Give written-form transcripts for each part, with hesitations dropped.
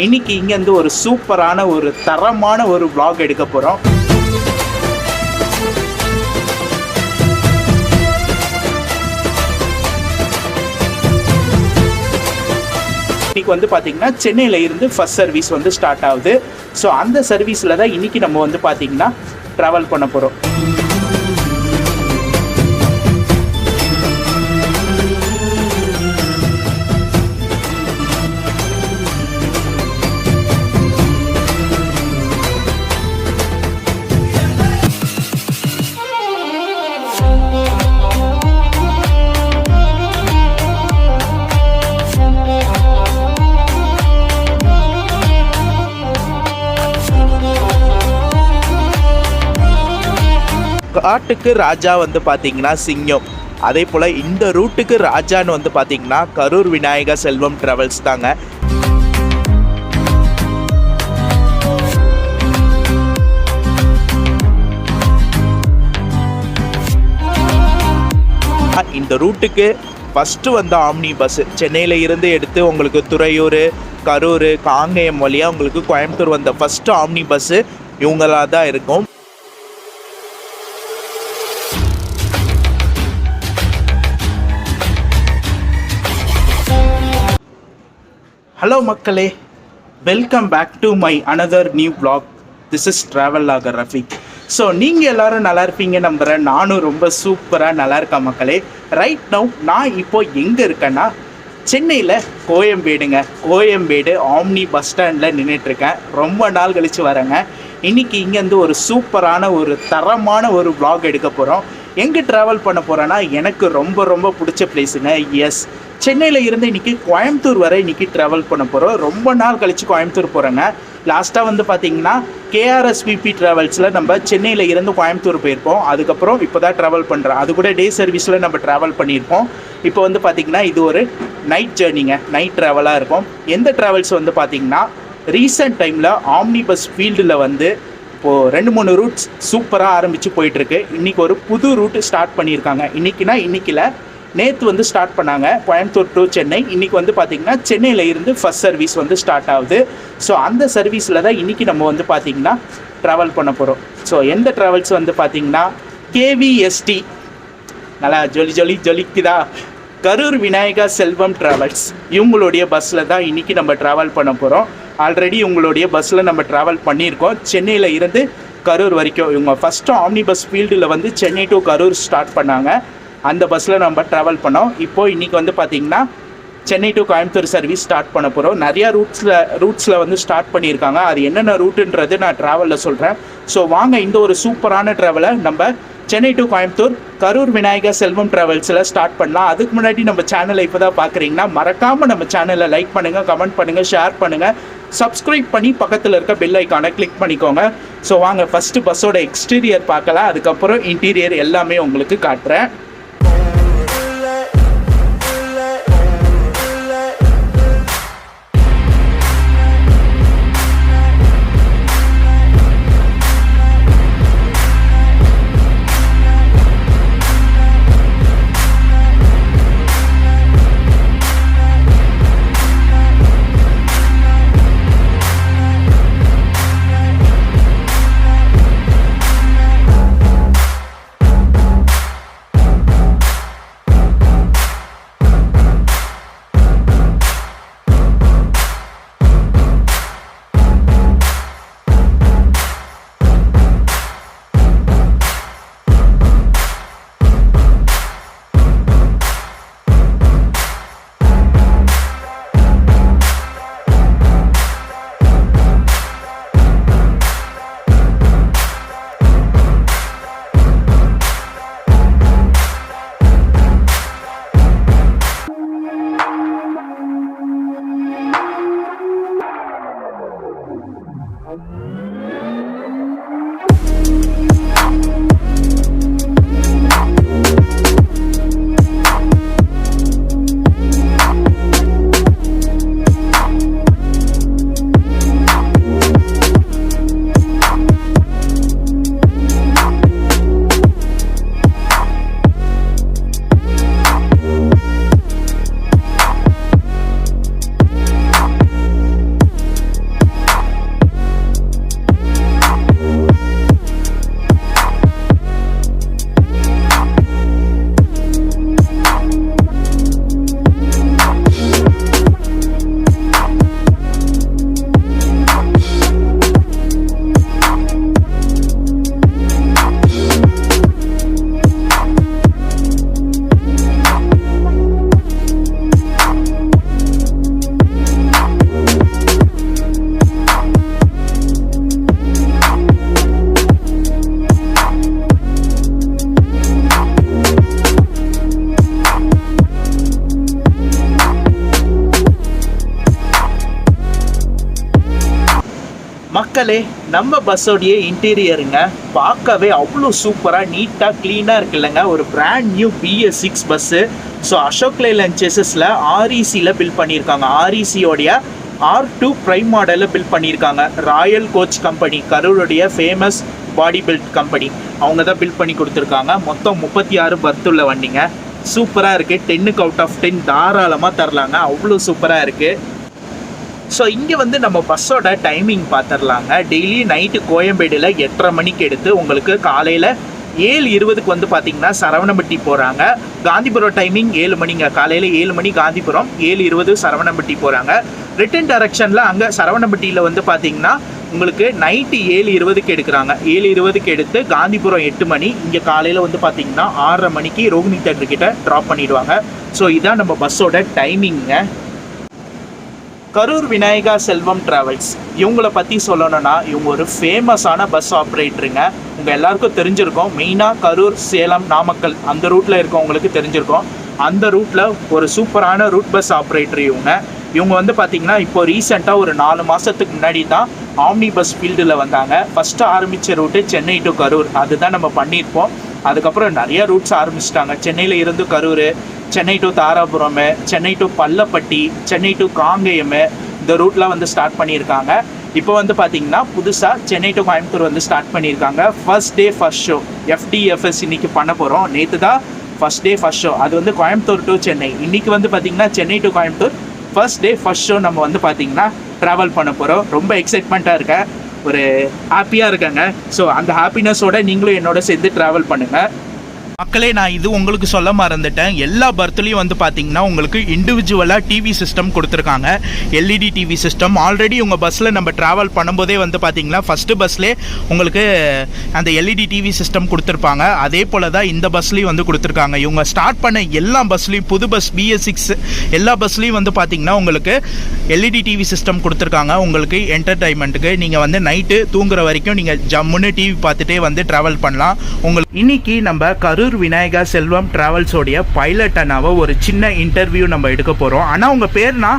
இன்னைக்கு இங்கேருந்து ஒரு சூப்பரான ஒரு தரமான ஒரு vlog எடுக்க போகிறோம். இன்னைக்கு வந்து பார்த்தீங்கன்னா சென்னையில் இருந்து ஃபர்ஸ்ட் சர்வீஸ் வந்து ஸ்டார்ட் ஆகுது. ஸோ அந்த சர்வீஸில் தான் இன்னைக்கு நம்ம வந்து பார்த்தீங்கன்னா ட்ராவல் பண்ண போகிறோம். காட்டுக்கு ராஜா வந்து பார்த்தீங்கன்னா சிங்கம், அதே போல் இந்த ரூட்டுக்கு ராஜான்னு வந்து பார்த்தீங்கன்னா கரூர் விநாயகா செல்வம் டிராவல்ஸ் தாங்க. இந்த ரூட்டுக்கு ஃபஸ்ட்டு வந்த ஆம்னி பஸ் சென்னையில் இருந்து எடுத்து உங்களுக்கு துறையூர், கரூர், காங்கேயம் வழியாக உங்களுக்கு கோயம்புத்தூர் வந்த ஃபஸ்ட்டு ஆம்னி பஸ்ஸு இவங்களாக தான் இருக்கும். ஹலோ மக்களே, welcome back to my another new vlog. This is travel logger Rafeeq. So நீங்கள் எல்லோரும் நல்லா இருப்பீங்க நம்புகிறேன். நானும் ரொம்ப சூப்பராக நல்லா இருக்கேன் மக்களே. ரைட் நவ் நான் இப்போது எங்கே இருக்கேன்னா சென்னையில் கோயம்பேடு ஆம்னி பஸ் ஸ்டாண்டில் நின்றுட்டுருக்கேன். ரொம்ப நாள் கழித்து வரேங்க. இன்றைக்கி இங்கேருந்து ஒரு சூப்பரான ஒரு தரமான ஒரு vlog எடுக்க போகிறோம். எங்கே ட்ராவல் பண்ண போகிறேன்னா எனக்கு ரொம்ப ரொம்ப பிடிச்ச பிளேஸுங்க. எஸ், சென்னையில் இருந்து இன்றைக்கி கோயம்புத்தூர் வரை இன்றைக்கி ட்ராவல் பண்ண போகிறோம். ரொம்ப நாள் கழித்து கோயம்புத்தூர் போகிறேங்க. லாஸ்ட்டாக வந்து பார்த்திங்கன்னா கேஆர்எஸ்விபி ட்ராவல்ஸில் நம்ம சென்னையில் இருந்து கோயம்புத்தூர் போயிருப்போம். அதுக்கப்புறம் இப்போ தான் ட்ராவல் பண்ணுறோம். அது கூட டே சர்வீஸில் நம்ம ட்ராவல் பண்ணியிருப்போம். இப்போ வந்து பார்த்திங்கன்னா இது ஒரு நைட் ஜேர்னிங்க, நைட் ட்ராவலாக இருக்கும். எந்த ட்ராவல்ஸ் வந்து பார்த்திங்கன்னா ரீசெண்ட் டைமில் ஆம்னி பஸ் ஃபீல்டில் வந்து இப்போது 2-3 ரூட்ஸ் சூப்பராக ஆரம்பித்து போயிட்டுருக்கு. இன்றைக்கி ஒரு புது ரூட்டு ஸ்டார்ட் பண்ணியிருக்காங்க. இன்றைக்கில நேற்று வந்து ஸ்டார்ட் பண்ணாங்க கோயம்புத்தூர் டு சென்னை. இன்றைக்கி வந்து பார்த்திங்கன்னா சென்னையில் இருந்து ஃபஸ்ட் சர்வீஸ் வந்து ஸ்டார்ட் ஆகுது. ஸோ அந்த சர்வீஸில் தான் இன்றைக்கி நம்ம வந்து பார்த்திங்கன்னா ட்ராவல் பண்ண போகிறோம். ஸோ எந்த ட்ராவல்ஸ் வந்து பார்த்திங்கன்னா கேவிஎஸ்டி, நல்லா ஜொலிக்குதா, கரூர் விநாயகா செல்வம் டிராவல்ஸ், இவங்களுடைய பஸ்ஸில் தான் இன்றைக்கி நம்ம ட்ராவல் பண்ண போகிறோம். ஆல்ரெடி உங்களுடைய பஸ்ஸில் நம்ம ட்ராவல் பண்ணியிருக்கோம் சென்னையில் இருந்து கரூர் வரைக்கும். இவங்க ஃபஸ்ட்டு ஆம்னி பஸ் ஃபீல்டில் வந்து சென்னை டு கரூர் ஸ்டார்ட் பண்ணாங்க. அந்த பஸ்ஸில் நம்ம ட்ராவல் பண்ணோம். இப்போது இன்றைக்கி வந்து பார்த்திங்கன்னா Chennai to Coimbatore service start பண்ண போகிறோம். நிறையா ரூட்ஸில் வந்து ஸ்டார்ட் பண்ணியிருக்காங்க. அது என்னென்ன ரூட்டுன்றது நான் ட்ராவலில் சொல்கிறேன். ஸோ வாங்க இந்த ஒரு சூப்பரான ட்ராவலை நம்ம சென்னை டு கோயம்புத்தூர் கரூர் விநாயகா செல்வம் ட்ராவல்ஸில் ஸ்டார்ட் பண்ணலாம். அதுக்கு முன்னாடி நம்ம சேனலை இப்போ தான் பார்க்குறீங்கன்னா மறக்காமல் நம்ம சேனலை லைக் பண்ணுங்கள், கமெண்ட் பண்ணுங்கள், ஷேர் பண்ணுங்கள், சப்ஸ்கிரைப் பண்ணி பக்கத்தில் இருக்க பெல் ஐக்கானை கிளிக் பண்ணிக்கோங்க. ஸோ வாங்க ஃபஸ்ட்டு பஸ்ஸோட எக்ஸ்டீரியர் பார்க்கலாம், அதுக்கப்புறம் இன்டீரியர் எல்லாமே உங்களுக்கு காட்டுறேன். மக்களே, நம்ம பஸ்ஸோடைய இன்டீரியருங்க பார்க்கவே அவ்வளோ சூப்பராக நீட்டாக க்ளீனாக இருக்குல்லங்க. ஒரு brand new BS6 bus. So Ashok Leyland செஸஸில் RECயில் பில்ட் பண்ணியிருக்காங்க. RECயோடைய R2 ப்ரைம் மாடலில் பில்ட் பண்ணியிருக்காங்க. ராயல் கோச் கம்பெனி, கரூருடைய ஃபேமஸ் பாடி பில்ட் கம்பெனி, அவங்க தான் பில்ட் பண்ணி கொடுத்துருக்காங்க. மொத்தம் 36 பர்த்துள்ள வண்டிங்க. சூப்பராக இருக்குது. 10க்கு அவுட் ஆஃப் 10 தாராளமாக தரலாங்க. அவ்வளோ சூப்பராக இருக்குது. ஸோ இங்கே வந்து நம்ம பஸ்ஸோட டைமிங் பார்த்துடலாங்க. டெய்லி நைட்டு கோயம்பேடில் 8:30 மணிக்கு எடுத்து உங்களுக்கு காலையில் 7:20க்கு வந்து பார்த்திங்கன்னா சரவணம்பட்டி போகிறாங்க. காந்திபுரம் டைமிங் 7 மணிங்க. காலையில் 7 மணி காந்திபுரம், 7:20 சரவணம்பட்டி போகிறாங்க. ரிட்டன் டைரக்ஷனில் அங்கே சரவணம்பட்டியில் வந்து பார்த்திங்கன்னா உங்களுக்கு நைட்டு 7:20க்கு எடுக்கிறாங்க. 7:20க்கு எடுத்து காந்திபுரம் 8 மணி, இங்கே காலையில் வந்து பார்த்திங்கன்னா 6:30 மணிக்கு ரோகிணி தேட்டர் கிட்ட ட்ராப் பண்ணிவிடுவாங்க. ஸோ இதான் நம்ம பஸ்ஸோட டைமிங்க. கரூர் விநாயகா செல்வம் டிராவல்ஸ், இவங்கள பற்றி சொல்லணும்னா இவங்க ஒரு ஃபேமஸான பஸ் ஆப்ரேட்டருங்க. உங்கள் எல்லாருக்கும் தெரிஞ்சிருக்கும். மெயினாக கரூர், சேலம், நாமக்கல் அந்த ரூட்டில் இருக்கவங்களுக்கு தெரிஞ்சிருக்கும். அந்த ரூட்டில் ஒரு சூப்பரான ரூட் பஸ் ஆப்ரேட்டர் இவங்க வந்து பார்த்திங்கன்னா இப்போ ரீசெண்டாக ஒரு 4 மாதத்துக்கு முன்னாடி தான் ஆம்னி பஸ் ஃபீல்டில் வந்தாங்க. ஃபஸ்ட்டு ஆரம்பித்த ரூட்டு சென்னை டு கரூர், அதுதான் நம்ம பண்ணியிருப்போம். அதுக்கப்புறம் நிறைய ரூட்ஸ் ஆரம்பிச்சிட்டாங்க. சென்னையில் இருந்து Karur, Chennai to Dharapuram, Chennai to Pallapatti, Chennai to Kangeyam, இந்த ரூட்லாம் வந்து ஸ்டார்ட் பண்ணியிருக்காங்க. இப்போ வந்து பார்த்திங்கன்னா புதுசாக சென்னை டு கோயம்புத்தூர் வந்து ஸ்டார்ட் பண்ணியிருக்காங்க. First day first show FDFS இன்றைக்கி பண்ண போகிறோம். நேற்று தான் ஃபர்ஸ்ட் டே ஃபர்ஸ்ட் ஷோ. அது வந்து கோயம்புத்தூர் டு சென்னை. இன்றைக்கி வந்து பார்த்திங்கன்னா Chennai to Coimbatore first day first show நம்ம வந்து பார்த்திங்கன்னா ட்ராவல் பண்ண போகிறோம். ரொம்ப எக்ஸைட்மெண்ட்டாக இருக்கேன், ஒரு ஹாப்பியாக இருக்காங்க. ஸோ அந்த ஹாப்பினஸோட நீங்களும் என்னோட சேர்ந்து ட்ராவல் பண்ணுங்கள். மக்களே, நான் இது உங்களுக்கு சொல்ல மறந்துட்டேன். எல்லா பர்த்லேயும் வந்து பார்த்தீங்கன்னா உங்களுக்கு இண்டிவிஜுவலாக டிவி சிஸ்டம் கொடுத்துருக்காங்க. LED TV system. ஆல்ரெடி உங்கள் பஸ்ஸில் நம்ம ட்ராவல் பண்ணும்போதே வந்து பார்த்தீங்கன்னா ஃபஸ்ட்டு பஸ்லேயே உங்களுக்கு அந்த LED டிவி சிஸ்டம் கொடுத்துருப்பாங்க. அதே போல் தான் இந்த பஸ்லேயும் வந்து கொடுத்துருக்காங்க. இவங்க ஸ்டார்ட் பண்ண எல்லா பஸ்லேயும், புது பஸ் BS6 எல்லா பஸ்லேயும் வந்து பார்த்தீங்கன்னா உங்களுக்கு LED டிவி சிஸ்டம் கொடுத்துருக்காங்க. உங்களுக்கு என்டர்டைன்மெண்ட்டுக்கு நீங்கள் வந்து நைட்டு தூங்குற வரைக்கும் நீங்கள் ஜம்முன்னு டிவி பார்த்துட்டே வந்து ட்ராவல் பண்ணலாம். உங்களுக்கு இன்னைக்கு நம்ம கரூர் விநாயகா செல்வம் டிராவல்ஸோடைய பைலட் அண்ணாவை ஒரு சின்ன இன்டர்வியூ நம்ம எடுக்க போகிறோம். அண்ணா, உங்கள் பேர்னா?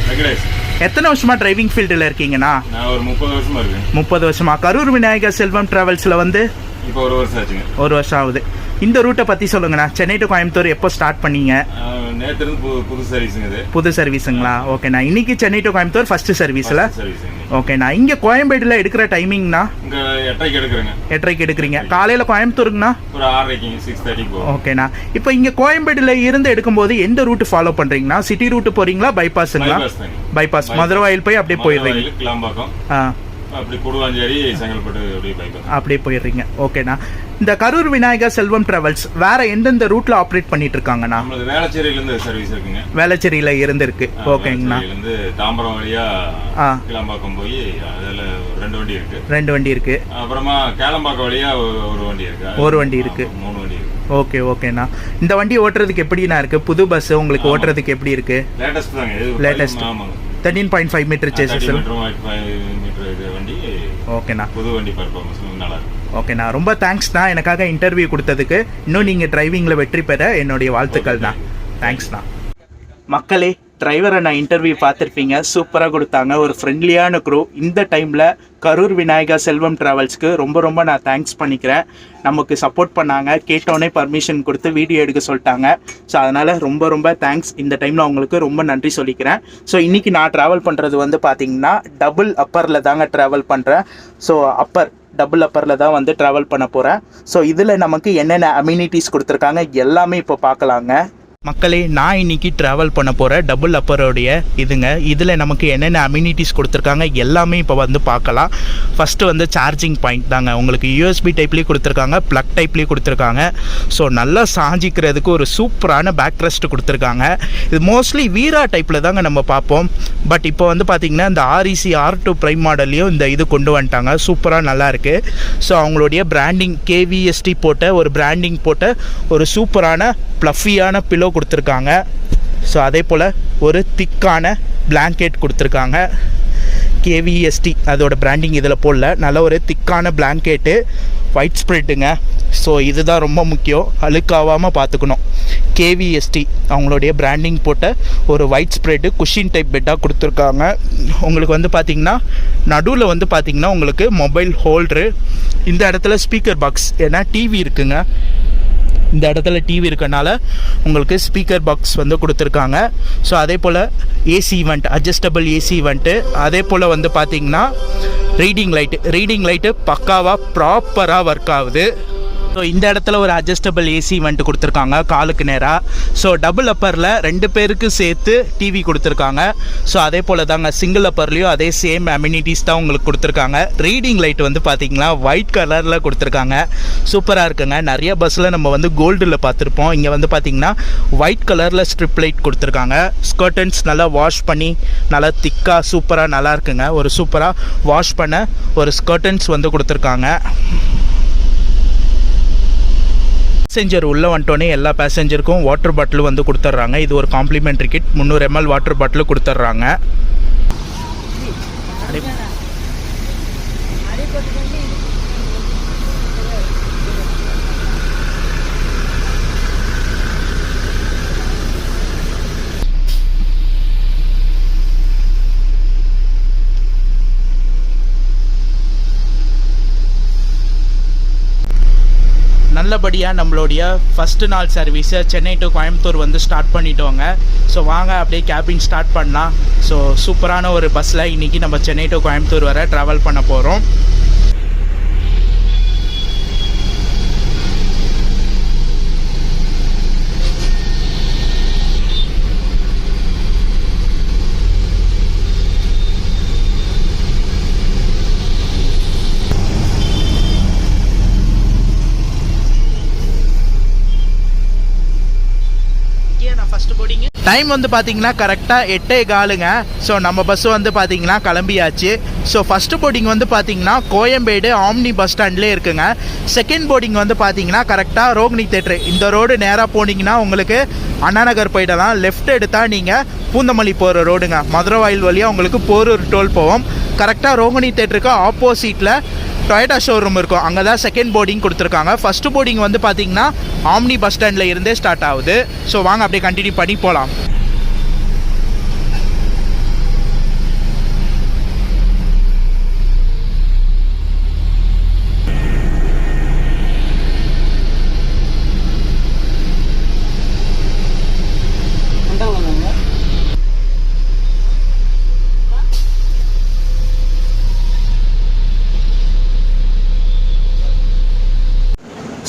வெங்கடேஷ். எத்தனை வருஷமா டிரைவிங் ஃபீல்டில் இருக்கீங்கண்ணா? நான் ஒரு 30 வருஷமா இருக்கேன். 30 வருஷமா. கரூர் விநாயகா செல்வம் டிராவல்ஸில் வந்து இப்போ 1 வருஷம் ஆச்சுங்க. 1 வருஷம் ஆகுது. இந்த ரூட்டை பற்றி சொல்லுங்கண்ணா. சென்னை டு கோயம்புத்தூர் எப்போ ஸ்டார்ட் பண்ணீங்க? நேற்று புது சர்வீஸுங்க. இது புது சர்வீஸுங்களா? ஓகேண்ணா. இன்னைக்கு சென்னை டு கோயம்புத்தூர் ஃபர்ஸ்ட் சர்வீஸில். ஓகேண்ணா. இங்கே கோயம்பேடில் எடுக்கிற டைமிங்னா? 8:30க்கு எடுக்கிறேங்க. 8:30க்கு எடுக்கிறீங்க. காலையில் கோயம்புத்தூருங்கண்ணா? ஒரு 6:30, 6:30. ஓகேண்ணா. இப்போ இங்கே கோயம்பேடில் இருந்து எடுக்கும்போது எந்த ரூட்டு ஃபாலோ பண்ணுறீங்களா? சிட்டி ரூட்டு போகிறீங்களா, பைபாஸுங்களா? பைபாஸ். மதுரவாயில் போய் அப்படியே போயிடுறீங்க. கிளாம்பாக்கம், அப்படி குடுவாஞ்சேரி, செங்கல்பட்டு அப்படியே போயிடுறீங்க. ஓகேண்ணா. இந்த கரூர் விநாயகா செல்வம் டிராவல்ஸ் வேற எந்தெந்த ரூட்ல ஆப்ரேட் பண்ணிட்டு இருக்காங்கண்ணா? வேளச்சேரியில இருந்து சர்வீஸ் இருக்குங்க. வேளச்சேரியில இருந்து இருக்கு. ஓகேங்கண்ணா. தாம்பரம் வழியா கிளாம்பாக்கம் போய் அதுல 2 வண்டி இருக்கு. 2 வண்டி இருக்கு. அப்புறமா கேளம்பாக்கம் வழியா ஒரு வண்டி இருக்கு. ஒரு வண்டி இருக்கு. 3 வண்டி இருக்கு. ஓகே, ஓகேண்ணா. இந்த வண்டி ஓட்டுறதுக்கு எப்படிண்ணா இருக்கு? புது பஸ் உங்களுக்கு ஓட்டுறதுக்கு எப்படி இருக்கு? லேட்டஸ்ட் தாங்க. லேட்டஸ்ட். 13.5 metre chassis. வண்டி. ஓகேண்ணா. புது வண்டி பர்ஃபார்மன்ஸ் நல்லா இருக்கு. ஓகேண்ணா. ரொம்ப தேங்க்ஸ்ண்ணா எனக்காக இன்டர்வியூ கொடுத்ததுக்கு. இன்னும் நீங்கள் டிரைவிங்கில் வெற்றி பெற என்னுடைய வாழ்த்துக்கள் தான். தேங்க்ஸ்ண்ணா. மக்களே, டிரைவரை நான் இன்டர்வியூ பார்த்துருப்பீங்க. சூப்பராக கொடுத்தாங்க. ஒரு ஃப்ரெண்ட்லியான க்ரூ. இந்த டைமில் கரூர் விநாயகா செல்வம் டிராவல்ஸ்க்கு ரொம்ப நான் தேங்க்ஸ் பண்ணிக்கிறேன். நமக்கு சப்போர்ட் பண்ணாங்க. கேட்டோன்னே பர்மிஷன் கொடுத்து வீடியோ எடுக்க சொல்லிட்டாங்க. ஸோ அதனால் ரொம்ப தேங்க்ஸ். இந்த டைமில் அவங்களுக்கு ரொம்ப நன்றி சொல்லிக்கிறேன். ஸோ இன்றைக்கி நான் ட்ராவல் பண்ணுறது வந்து பார்த்திங்கன்னா டபுள் அப்பரில் தாங்க ட்ராவல் பண்ணுறேன். ஸோ டபுள் அப்பரில் தான் வந்து ட்ராவல் பண்ண போகிறேன். ஸோ இதில் நமக்கு என்னென்ன அம்யூனிட்டிஸ் கொடுத்துருக்காங்க எல்லாமே இப்போ பார்க்கலாங்க. மக்களே, நான் இன்னைக்கு ட்ராவல் பண்ண போகிற டபுள் அப்பரோடைய இதுங்க. இதில் நமக்கு என்னென்ன அம்யூனிட்டிஸ் கொடுத்துருக்காங்க எல்லாமே இப்போ வந்து பார்க்கலாம். ஃபஸ்ட்டு வந்து சார்ஜிங் பாயிண்ட் தாங்க. உங்களுக்கு USB டைப்லேயும் கொடுத்துருக்காங்க, ப்ளக் டைப்லேயும் கொடுத்துருக்காங்க. ஸோ நல்லா சாஞ்சிக்கிறதுக்கு ஒரு சூப்பரான பேக் ரெஸ்ட் கொடுத்துருக்காங்க. இது மோஸ்ட்லி வீரா டைப்பில் தாங்க நம்ம பார்ப்போம். பட் இப்போ வந்து பார்த்திங்கன்னா இந்த REC R2 ப்ரைம் மாடல்லையும் இந்த இது கொண்டு வந்துட்டாங்க. சூப்பராக நல்லாயிருக்கு. ஸோ அவங்களுடைய பிராண்டிங் KVST போட்ட ஒரு பிராண்டிங் போட்ட ஒரு சூப்பரான ப்ளஃபியான பிலோ கொடுத்துருக்காங்க. ஸோ அதே போல் ஒரு திக்கான பிளாங்கெட் கொடுத்துருக்காங்க. KVST அதோட பிராண்டிங் இதில் போடல. நல்ல ஒரு திக்கான பிளாங்கெட்டு, ஒயிட் ஸ்ப்ரெட்டுங்க. ஸோ இதுதான் ரொம்ப முக்கியம். அழுக்காகாமல் பார்த்துக்கணும். KVST அவங்களுடைய பிராண்டிங் போட்ட ஒரு ஒயிட் ஸ்ப்ரெட்டு குஷின் டைப் பெட்டாக கொடுத்துருக்காங்க. உங்களுக்கு வந்து பார்த்திங்கன்னா நடுவில் வந்து பார்த்திங்கன்னா உங்களுக்கு மொபைல் ஹோல்ட்ரு, இந்த இடத்துல ஸ்பீக்கர் பாக்ஸ், ஏன்னா டிவி இருக்குங்க, இந்த இடத்துல டிவி இருக்கனால உங்களுக்கு ஸ்பீக்கர் பாக்ஸ் வந்து கொடுத்துருக்காங்க. ஸோ அதே போல் AC vent, adjustable AC vent, அதே போல் வந்து பார்த்திங்கன்னா ரீடிங் லைட்டு பக்காவாக ப்ராப்பராக ஒர்க் ஆகுது. ஸோ இந்த இடத்துல ஒரு அட்ஜஸ்டபிள் ஏசி வந்துட்டு கொடுத்துருக்காங்க காலுக்கு நேராக. ஸோ டபுள் அப்பரில் 2 பேருக்கு சேர்த்து டிவி கொடுத்துருக்காங்க. ஸோ அதே போல் தாங்க சிங்கிள் அப்பர்லேயும் அதே சேம் அம்யூனிட்டிஸ் தான் உங்களுக்கு கொடுத்துருக்காங்க. ரீடிங் லைட் வந்து பார்த்திங்கன்னா ஒயிட் கலரில் கொடுத்துருக்காங்க, சூப்பராக இருக்குங்க. நிறைய பஸ்ஸில் நம்ம வந்து கோல்டில் பார்த்துருப்போம், இங்கே வந்து பார்த்திங்கன்னா ஒயிட் கலரில் ஸ்ட்ரிப் லைட் கொடுத்துருக்காங்க. ஸ்கர்டன்ஸ் நல்லா வாஷ் பண்ணி நல்லா திக்காக சூப்பராக நல்லா இருக்குங்க. ஒரு சூப்பராக வாஷ் பண்ண ஒரு ஸ்கர்டன்ஸ் வந்து கொடுத்துருக்காங்க. பேசஞ்சர் உள்ளே வந்துட்டோன்னே எல்லா பேசஞ்சருக்கும் வாட்டர் பாட்டில் வந்து கொடுத்துட்றாங்க. இது ஒரு complimentary kit, 300 ml water bottle கொடுத்துட்றாங்க. நல்லபடியாக நம்மளுடைய ஃபஸ்ட்டு நாள் சர்வீஸை சென்னை டு கோயம்புத்தூர் வந்து ஸ்டார்ட் பண்ணிட்டோங்க. ஸோ வாங்க அப்படியே கேபின் ஸ்டார்ட் பண்ணலாம். ஸோ சூப்பரான ஒரு பஸ்ஸில் இன்றைக்கி நம்ம சென்னை டு கோயம்புத்தூர் வர ட்ராவல் பண்ண போகிறோம். டைம் வந்து பார்த்தீங்கன்னா கரெக்டாக 8:15ங்க. ஸோ நம்ம பஸ்ஸு வந்து பார்த்தீங்கன்னா கிளம்பியாச்சு. ஸோ ஃபஸ்ட்டு போர்டிங் வந்து பார்த்தீங்கன்னா கோயம்பேடு ஆம்னி பஸ் ஸ்டாண்ட்லேயே இருக்குங்க. செகண்ட் போர்டிங் வந்து பார்த்தீங்கன்னா கரெக்டாக ரோகிணி தேட்ரு, இந்த ரோடு நேராக போனீங்கன்னா உங்களுக்கு அண்ணாநகர் போயிடலாம். லெஃப்ட் எடுத்தால் நீங்கள் பூந்தமல்லி போகிற ரோடுங்க, மதுரை வாயில் வழியாக உங்களுக்கு போரூர் டோல் போவோம். கரெக்டாக ரோகிணி தேட்டருக்கு ஆப்போசிட்டில் டொயோட்டா ஷோரூம் இருக்கும், அங்கே தான் செகண்ட் போர்டிங் கொடுத்துருக்காங்க. ஃபஸ்ட்டு போர்டிங் வந்து பார்த்தீங்கன்னா ஆம்னி பஸ் ஸ்டாண்டில் இருந்தே ஸ்டார்ட் ஆகுது. ஸோ வாங்க அப்படியே கண்டினியூ பண்ணி போகலாம்.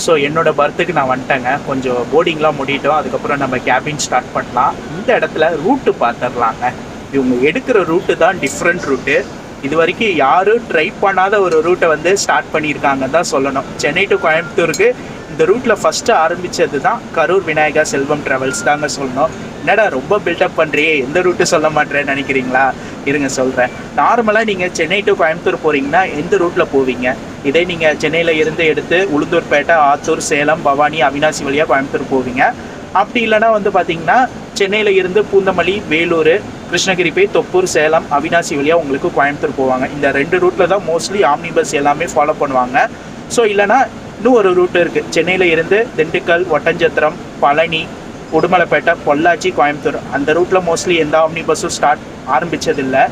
ஸோ என்னோடய பர்த்துக்கு நான் வந்துட்டேங்க. கொஞ்சம் போர்டிங்லாம் முடிட்டோம், அதுக்கப்புறம் நம்ம கேபின் ஸ்டார்ட் பண்ணலாம். இந்த இடத்துல ரூட்டு பார்த்துடலாங்க. இவங்க எடுக்கிற ரூட்டு தான் டிஃப்ரெண்ட் ரூட்டு. இது வரைக்கும் யாரும் ட்ரை பண்ணாத ஒரு ரூட்டை வந்து ஸ்டார்ட் பண்ணியிருக்காங்கன்னு தான் சொல்லணும். சென்னை டு கோயம்புத்தூருக்கு இந்த ரூட்டில் ஃபஸ்ட்டு ஆரம்பித்தது தான் கரூர் விநாயகா செல்வம் ட்ராவல்ஸ் தாங்க சொல்லணும். என்னடா ரொம்ப பில்டப் பண்ணுறியே, எந்த ரூட்டு சொல்ல மாட்டேறேன்னு நினைக்கிறீங்களா? இருங்க சொல்கிறேன். நார்மலாக நீங்கள் சென்னை டு கோயம்புத்தூர் போகிறீங்கன்னா எந்த ரூட்டில் போவீங்க? இதே நீங்கள் சென்னையில் இருந்து எடுத்து உளுந்தூர்பேட்டை, ஆத்தூர், சேலம், பவானி, அவினாசி வழியாக கோயம்புத்தூர் போவீங்க. அப்படி இல்லைனா வந்து பார்த்திங்கன்னா சென்னையில் இருந்து பூந்தமல்லி, வேலூர், கிருஷ்ணகிரி போய் தொப்பூர், சேலம், அவினாசி வழியாக உங்களுக்கு கோயம்புத்தூர் போவாங்க. இந்த 2 ரூட்டில் தான் மோஸ்ட்லி ஆம்னி பஸ் எல்லாமே ஃபாலோ பண்ணுவாங்க. ஸோ இல்லைனா இன்னும் ஒரு ரூட்டு இருக்குது, சென்னையில் இருந்து திண்டுக்கல், ஒட்டஞ்சத்திரம், பழனி, உடுமலைப்பேட்டை, பொள்ளாச்சி, கோயம்புத்தூர். அந்த ரூட்டில் மோஸ்ட்லி எந்த ஆம்னி பஸ்ஸும் ஆரம்பித்ததில்லை.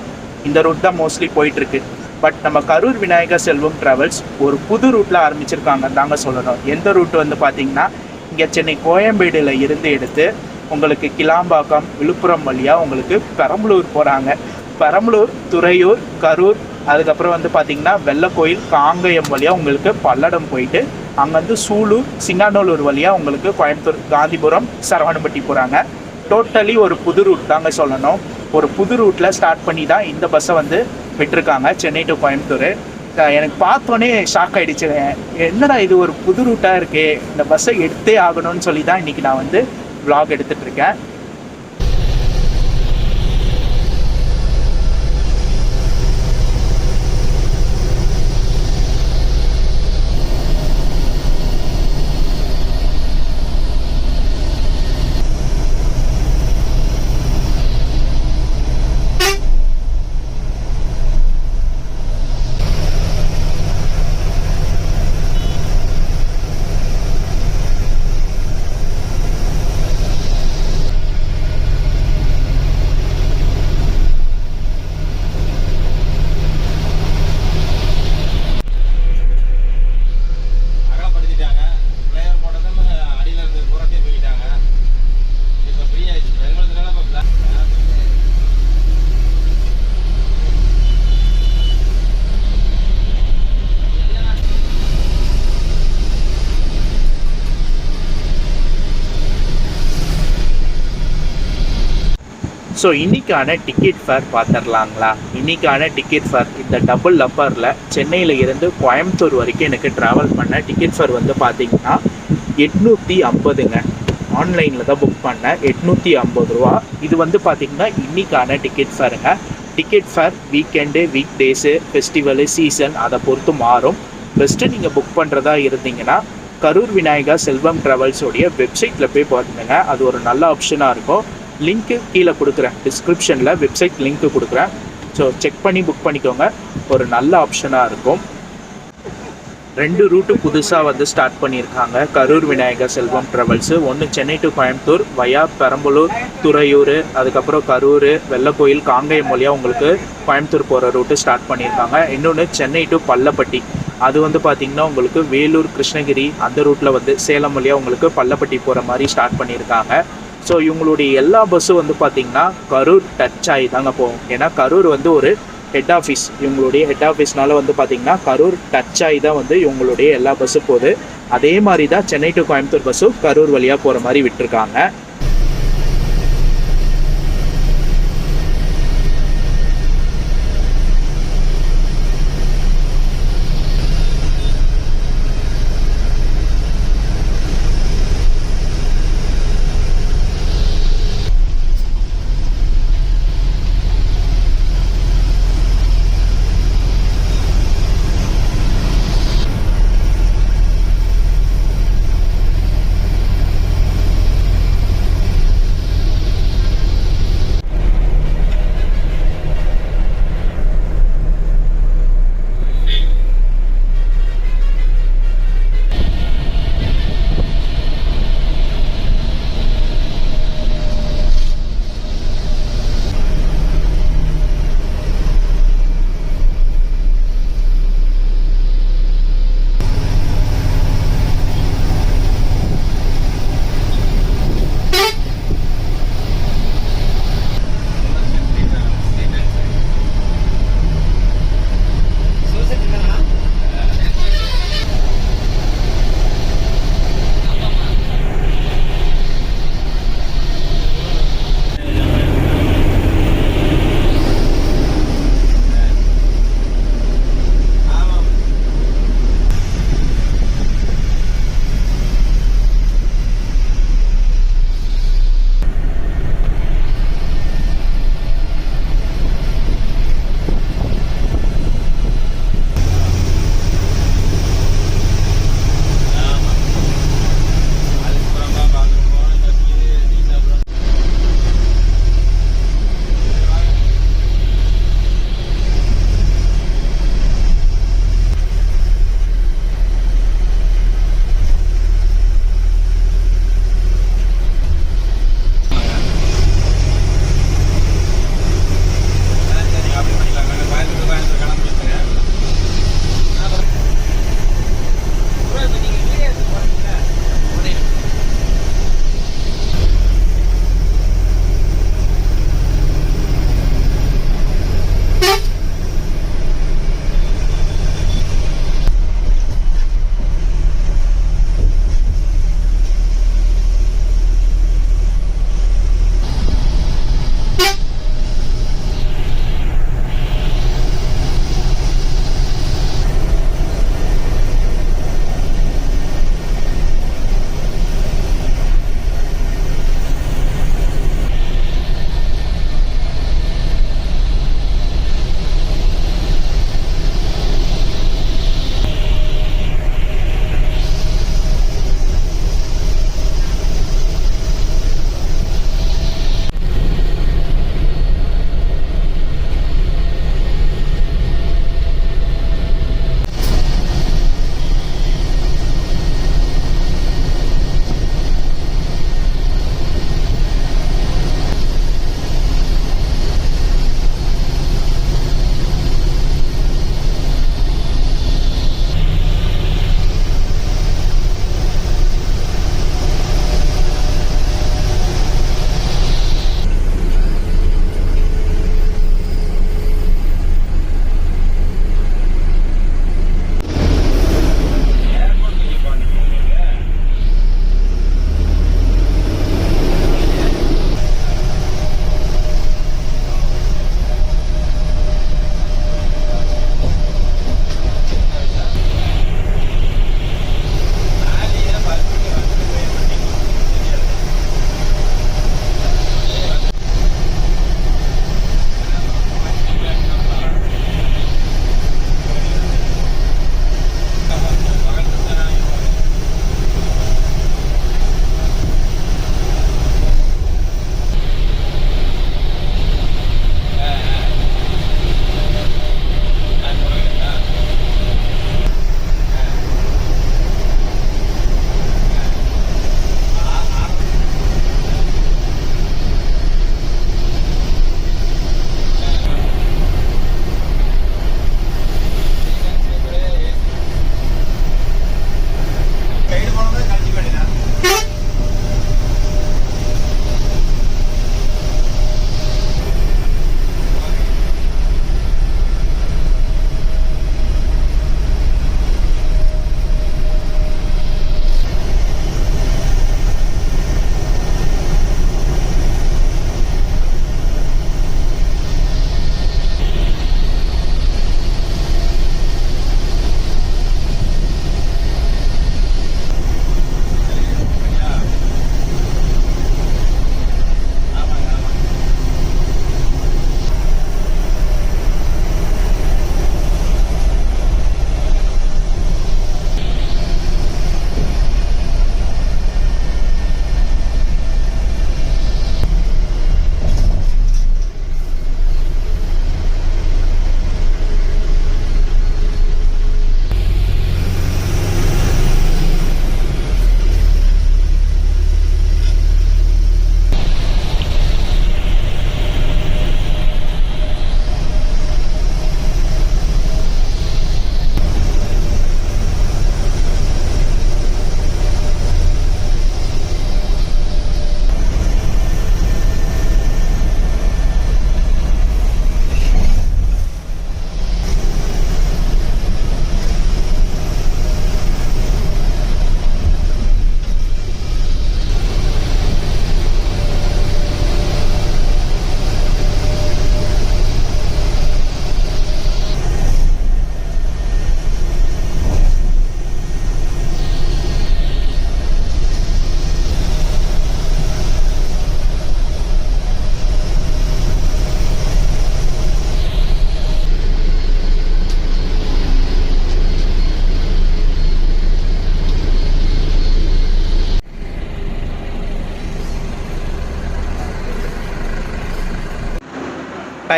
இந்த ரூட் தான் மோஸ்ட்லி போயிட்டுருக்கு. பட் நம்ம கரூர் விநாயகா செல்வம் ட்ராவல்ஸ் ஒரு புது ரூட்டில் ஆரம்பிச்சிருக்காங்க தாங்க சொல்லணும். எந்த ரூட்டு வந்து பார்த்திங்கன்னா இங்கே சென்னை கோயம்பேடில் இருந்து எடுத்து உங்களுக்கு கிளாம்பாக்கம், விழுப்புரம் வழியாக உங்களுக்கு பெரம்பலூர் போகிறாங்க. பெரம்பலூர், துறையூர், கரூர், அதுக்கப்புறம் வந்து பார்த்திங்கன்னா வெள்ளக்கோயில், காங்கயம் வழியாக உங்களுக்கு பல்லடம் போயிட்டு அங்கேருந்து சூலூர், சிங்காநல்லூர் வழியாக உங்களுக்கு கோயம்புத்தூர், காந்திபுரம், சரவணம்பட்டி போகிறாங்க. டோட்டலி ஒரு புது ரூட் தாங்க சொல்லணும். ஒரு புது ரூட்டில் ஸ்டார்ட் பண்ணி தான் இந்த பஸ்ஸை வந்து விட்டுருக்காங்க சென்னை டு கோயம்புத்தூர். எனக்கு பார்த்தோன்னே ஷாக் ஆகிடுச்சு, என்னடா இது ஒரு புது ரூட்டாக இருக்கே, இந்த பஸ்ஸை எடுத்தே ஆகணும்னு சொல்லி தான் இன்றைக்கி நான் வந்து vlog எடுத்துகிட்ருக்கேன். ஸோ இன்றைக்கான டிக்கெட் ஃபேர் பார்த்துடலாங்களா? இன்றைக்கான டிக்கெட் ஃபேர் இந்த டபுள் அப்பரில் சென்னையில் இருந்து கோயம்புத்தூர் வரைக்கும் எனக்கு ட்ராவல் பண்ண டிக்கெட் ஃபேர் வந்து பார்த்திங்கன்னா 850ங்க. ஆன்லைனில் தான் புக் பண்ணேன், 850 ரூபா. இது வந்து பார்த்திங்கன்னா இன்றைக்கான டிக்கெட் ஃபேருங்க. Ticket fare weekend, week days, festival, season அதை பொறுத்து மாறும். பெஸ்ட்டு நீங்கள் புக் பண்ணுறதா இருந்தீங்கன்னா கரூர் விநாயகா செல்வம் ட்ராவல்ஸோடைய வெப்சைட்டில் போய் பார்த்துங்க. அது ஒரு நல்ல ஆப்ஷனாக இருக்கும். லிங்க்கு கீழே கொடுக்குறேன், டிஸ்கிரிப்ஷனில் வெப்சைட் லிங்க்கு கொடுக்குறேன். ஸோ செக் பண்ணி புக் பண்ணிக்கோங்க, ஒரு நல்ல ஆப்ஷனாக இருக்கும். 2 ரூட்டு புதுசாக வந்து ஸ்டார்ட் பண்ணியிருக்காங்க கரூர் விநாயகா செல்வம் ட்ராவல்ஸு. ஒன்று சென்னை டு கோயம்புத்தூர் வயா பெரம்பலூர், துறையூர், அதுக்கப்புறம் கரூர், வெள்ளக்கோயில், காங்கேயம் வழியாக உங்களுக்கு கோயம்புத்தூர் போகிற ரூட்டு ஸ்டார்ட் பண்ணியிருக்காங்க. இன்னொன்று சென்னை டு பள்ளப்பட்டி, அது வந்து பார்த்திங்கன்னா உங்களுக்கு வேலூர், கிருஷ்ணகிரி அந்த ரூட்டில் வந்து சேலம் வழியாக உங்களுக்கு பள்ளப்பட்டி போகிற மாதிரி ஸ்டார்ட் பண்ணியிருக்காங்க. ஸோ இவங்களுடைய எல்லா பஸ்ஸும் வந்து பார்த்திங்கன்னா கரூர் டச் ஆகி தாங்க போகும். ஏன்னா கரூர் வந்து ஒரு ஹெட் ஆஃபீஸ், இவங்களுடைய ஹெட் ஆஃபீஸ்னால வந்து பார்த்திங்கன்னா கரூர் டச் ஆகி தான் வந்து இவங்களுடைய எல்லா பஸ்ஸும் போகுது. அதே மாதிரி தான் சென்னை டு கோயம்புத்தூர் பஸ்ஸும் கரூர் வழியாக போகிற மாதிரி விட்டுருக்காங்க.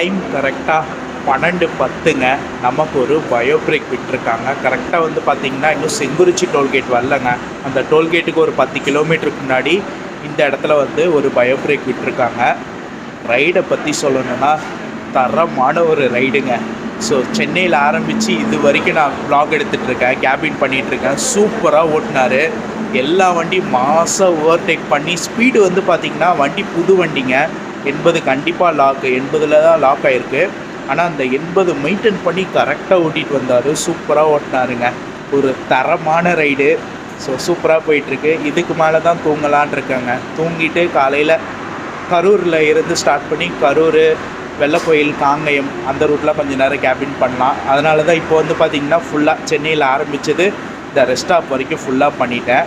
டைம் கரெக்டாக 12:10ங்க. நமக்கு ஒரு பயோ பிரேக் விட்டுருக்காங்க. கரெக்டாக வந்து பார்த்திங்கன்னா இன்னும் செங்குறிச்சி டோல்கேட் வரலங்க. அந்த டோல்கேட்டுக்கு ஒரு 10 கிலோமீட்டருக்கு முன்னாடி இந்த இடத்துல வந்து ஒரு பயோ பிரேக் விட்டுருக்காங்க. ரைடை பற்றி சொல்லணுன்னா தரமான ஒரு ரைடுங்க. ஸோ சென்னையில் ஆரம்பித்து இது வரைக்கும் நான் vlog எடுத்துகிட்ருக்கேன், கேபின் பண்ணிகிட்ருக்கேன். சூப்பராக ஓட்டினார். எல்லா வண்டியும் மாசாக ஓவர்டேக் பண்ணி ஸ்பீடு வந்து பார்த்திங்கன்னா வண்டி புது வண்டிங்க. 80 கண்டிப்பாக லாக்கு, 80ல் தான் லாக் ஆகிருக்கு. ஆனால் அந்த 80 மெயின்டைன் பண்ணி கரெக்டாக ஓட்டிகிட்டு வந்தார். சூப்பராக ஓட்டினாருங்க. ஒரு தரமான ரைடு. ஸோ சூப்பராக போயிட்டுருக்கு. இதுக்கு மேலே தான் தூங்கலான் இருக்காங்க. தூங்கிட்டு காலையில் கரூரில் இருந்து ஸ்டார்ட் பண்ணி கரூர், வெள்ளக்கோயில், காங்கயம் அந்த ரூட்டில் கொஞ்சம் நேரம் கேபின் பண்ணலாம். அதனால தான் இப்போ வந்து பார்த்திங்கன்னா ஃபுல்லாக சென்னையில் ஆரம்பித்தது இந்த ரெஸ்ட் ஸ்டாப் வரைக்கும் ஃபுல்லாக பண்ணிட்டேன்.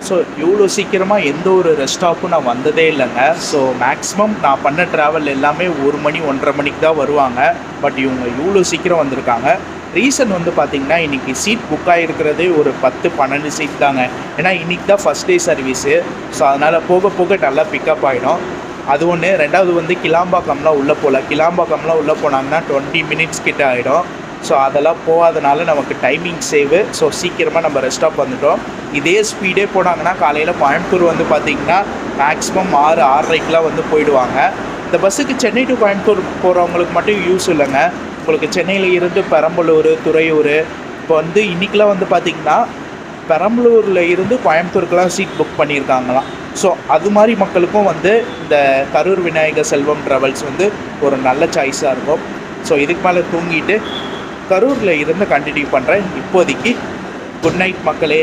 ஸோ இவ்வளோ சீக்கிரமாக எந்த ஒரு ரெஸ்ட் ஸ்டாப்பும் நான் வந்ததே இல்லைங்க. ஸோ மேக்ஸிமம் நான் பண்ண ட்ராவல் எல்லாமே 1 மணி 1:30 மணிக்கு தான் வருவாங்க. பட் இவங்க இவ்வளோ சீக்கிரம் வந்திருக்காங்க. ரீசன் வந்து பார்த்திங்கன்னா இன்றைக்கி சீட் புக் ஆகிருக்கிறதே ஒரு 10-12 சீட் தாங்க. ஏன்னா இன்றைக்கி தான் ஃபஸ்ட் டே சர்வீஸு. ஸோ அதனால் போக போக நல்லா பிக்கப் ஆகிடும். அது ஒன்று. ரெண்டாவது வந்து கிளாம்பாக்கம்லாம் உள்ளே போகல. கிளாம்பாக்கம்லாம் உள்ளே போனாங்கன்னா 20 மினிட்ஸ் கிட்ட ஆகிடும். ஸோ அதெல்லாம் போகாதனால நமக்கு டைமிங் சேவு. ஸோ சீக்கிரமாக நம்ம ரெஸ்ட் ஸ்டாப் வந்துட்டோம். இதே ஸ்பீடே போனாங்கன்னா காலையில் கோயம்புத்தூர் வந்து பார்த்திங்கன்னா மேக்ஸிமம் 6-6:30க்கெலாம் வந்து போயிடுவாங்க. இந்த பஸ்ஸுக்கு சென்னை டு கோயம்புத்தூர் போகிறவங்களுக்கு மட்டும் யூஸ் இல்லைங்க. உங்களுக்கு சென்னையில் இருந்து பெரம்பலூர், துறையூர், இப்போ வந்து இன்றைக்கெலாம் வந்து பார்த்திங்கன்னா பெரம்பலூரில் இருந்து கோயம்புத்தூருக்கெலாம் சீட் புக் பண்ணியிருக்காங்களாம். ஸோ அது மாதிரி மக்களுக்கும் வந்து இந்த கரூர் விநாயகர் செல்வம் ட்ராவல்ஸ் வந்து ஒரு நல்ல சாய்ஸாக இருக்கும். ஸோ இதுக்கு மேலே தூங்கிட்டு கரூரில் இருந்து கண்டினியூ பண்ணுறேன். இப்போதைக்கு குட் நைட் மக்களே.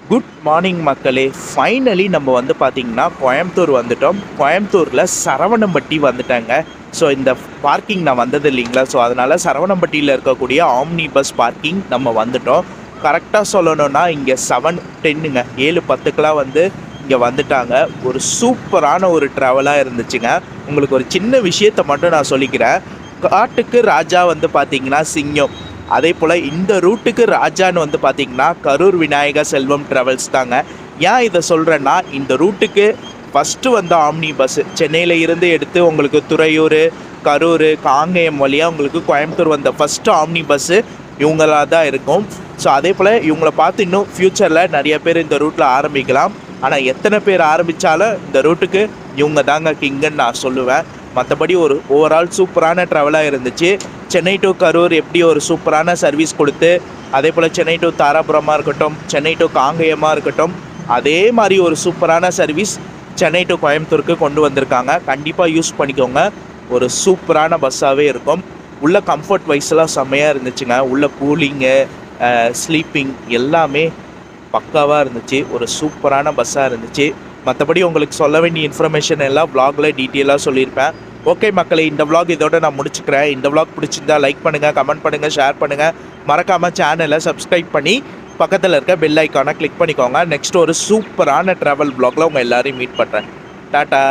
குட் மார்னிங் மக்களே. ஃபைனலி நம்ம வந்து பார்த்திங்கன்னா கோயம்புத்தூர் வந்துட்டோம். கோயம்புத்தூரில் சரவணம்பட்டி வந்துட்டாங்க. ஸோ இந்த பார்க்கிங் நான் வந்தது இல்லைங்களா, ஸோ அதனால் சரவணம்பட்டியில் இருக்கக்கூடிய ஆம்னி பஸ் பார்க்கிங் நம்ம வந்துட்டோம். கரெக்டாக சொல்லணும்னா இங்கே 7:10ங்க 7:10க்கெலாம் வந்து இங்கே வந்துட்டாங்க. ஒரு சூப்பரான ஒரு ட்ராவலாக இருந்துச்சுங்க. உங்களுக்கு ஒரு சின்ன விஷயத்தை மட்டும் நான் சொல்லிக்கிறேன். காட்டுக்கு ராஜா வந்து பார்த்திங்கன்னா சிங்கம், அதே போல் இந்த ரூட்டுக்கு ராஜான்னு வந்து பார்த்திங்கன்னா கரூர் விநாயகா செல்வம் ட்ராவல்ஸ் தாங்க. ஏன் இதை சொல்கிறேன்னா, இந்த ரூட்டுக்கு ஃபஸ்ட்டு வந்த ஆம்னி பஸ்ஸு சென்னையில் இருந்து எடுத்து உங்களுக்கு துறையூர், கரூர், காங்கேயம் வழியாக உங்களுக்கு கோயம்புத்தூர் வந்த ஃபஸ்ட்டு ஆம்னி பஸ்ஸு இவங்களாக தான் இருக்கும். ஸோ அதே போல் இவங்கள பார்த்து இன்னும் ஃப்யூச்சரில் நிறைய பேர் இந்த ரூட்டில் ஆரம்பிக்கலாம். ஆனால் எத்தனை பேர் ஆரம்பித்தாலும் இந்த ரூட்டுக்கு இவங்க தாங்க கிங்குன்னு நான் சொல்லுவேன். மற்றபடி ஒரு ஓவரால் சூப்பரான ட்ராவலாக இருந்துச்சு. சென்னை டு கரூர் எப்படி ஒரு சூப்பரான சர்வீஸ் கொடுத்து, அதே போல் சென்னை டு தாராபுரமாக இருக்கட்டும், சென்னை டு காங்கேயமாக இருக்கட்டும், அதே மாதிரி ஒரு சூப்பரான சர்வீஸ் சென்னை டு கோயம்புத்தூருக்கு கொண்டு வந்திருக்காங்க. கண்டிப்பாக யூஸ் பண்ணிக்கோங்க. ஒரு சூப்பரான பஸ்ஸாகவே இருக்கும். உள்ள கம்ஃபர்ட் வைஸ்லாம் செம்மையாக இருந்துச்சுங்க. உள்ள கூலிங்கு, ஸ்லீப்பிங் எல்லாமே பக்காவாக இருந்துச்சு. ஒரு சூப்பரான பஸ்ஸாக இருந்துச்சு. மற்றபடி உங்களுக்கு சொல்ல வேண்டிய இன்ஃபர்மேஷன் எல்லாம் வ்ளாகில் டீட்டெயிலாக சொல்லியிருப்பேன். ஓகே மக்களே, இந்த வ்ளாக் இதோட நான் முடிச்சுக்கிறேன். இந்த வ்ளாக் பிடிச்சிருந்தா லைக் பண்ணுங்கள், கமெண்ட் பண்ணுங்கள், ஷேர் பண்ணுங்கள். மறக்காமல் சேனலை சப்ஸ்கிரைப் பண்ணி பக்கத்தில் இருக்க பெல் ஐக்கானை கிளிக் பண்ணிக்கோங்க. நெக்ஸ்ட் ஒரு சூப்பரான ட்ராவல் வ்ளாகில் உங்கள் எல்லோரையும் மீட் பண்ணுறேன். டாட்டா.